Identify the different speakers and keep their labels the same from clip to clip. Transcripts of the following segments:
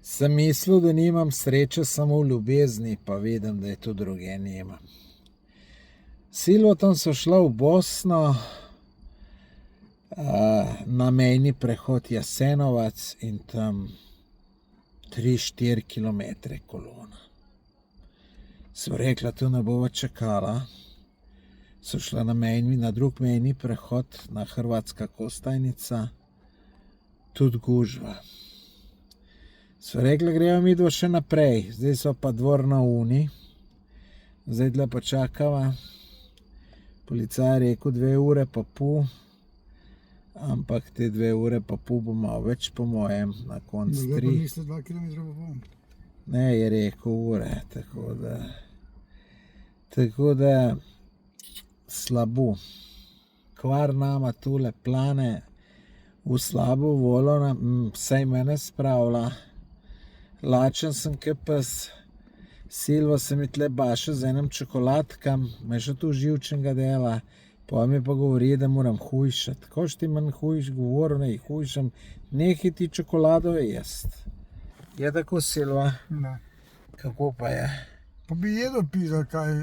Speaker 1: Sem mislil, da nimam sreče samo v ljubezni, pa vidim, da je to druge nimam. Silvotom so šla v Bosno, na mejni prehod Jasenovac in tam 3-4 kilometre kolona. So rekla, tu ne bova čakala. So šla na drug mejni prehod, na Hrvatska Kostajnica, tudi gužva. So rekla, greva midva še naprej, zdaj so pa dvor na Uni, zdaj tle počakava. Policaj je rekel 2 ure pa pol, ampak te 2 ure pa pol bo malo več po mojem, na konc 3.
Speaker 2: Ne, pa misli 2 kilometra pa pol.
Speaker 1: Ne, je rekel ure, tako da slabo. Kvar nama tule plane v slabo voljo, vsaj mene spravlja. Lačen sem ke pes. Silva se mi tle baše z enim čokoladkam, me še tu živčenega dela, pa mi pa govori, da moram hujšati. Koš ti manj govoril, ne hujšam, nekaj ti čokolado jest. Je tako, Silva?
Speaker 2: Ne.
Speaker 1: Kako pa je?
Speaker 2: Pa bi jedel pizza, kaj?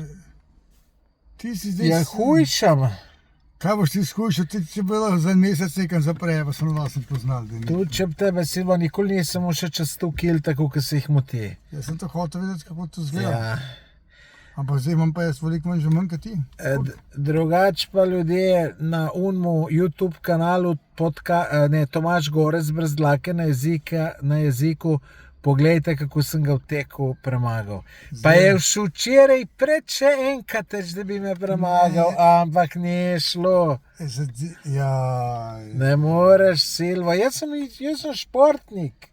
Speaker 2: Ti si zdaj...
Speaker 1: Ja, hujšam.
Speaker 2: Kaj boš ti skušal? Ti si bilo za en mesec nekam zapreje, pa sem nosim poznal.
Speaker 1: Tudi če tebe, Silva, nikoli nisem še čez 100 kil, tako, ko se jih moti.
Speaker 2: Jaz sem to hotel videti, kako to zgleda.
Speaker 1: Ja.
Speaker 2: Ampak zdaj imam pa jaz veliko manj že manj kot ti.
Speaker 1: Drugač pa ljudje na unmu YouTube kanalu Tomaž Gorec brez dlake na jeziku, poglejte, kako sem ga v teku premagal. Pa je včeraj pred še enkrat, da bi me premagal, ampak ni šlo. Ne moreš, Silva, jaz sem športnik.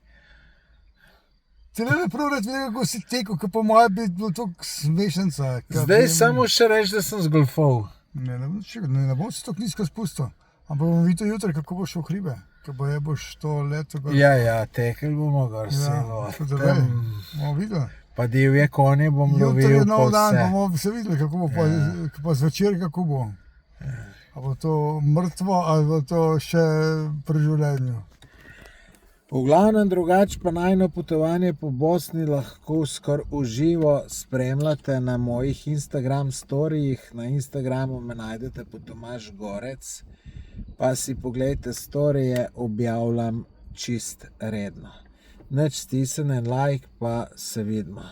Speaker 2: Ti ne prav rad vidim, kako si tekel, ko po moje bi bilo toliko smešenca.
Speaker 1: Zdaj samo še reči, da sem zgolfal.
Speaker 2: Ne bom si toliko nizko spustil. Ampak bomo videli jutri, kako boš v hribe. Ko boš to leto...
Speaker 1: Ja, tekel bomo gor, Silva.
Speaker 2: Bomo videli.
Speaker 1: Pa divje konje bom lovil po vse.
Speaker 2: Jutri je nov dan, bomo se videli, kako bo pa zvečer, kako bo. A bo to mrtvo, ali bo to še pri življenju.
Speaker 1: V glavnem drugače pa najino potovanje po Bosni lahko skoraj v živo spremljate na mojih Instagram storijih. Na Instagramu me najdete po Tomaž Gorec, pa si pogledajte storije, objavljam čist redno. Nič stisnjen like, pa se vidimo.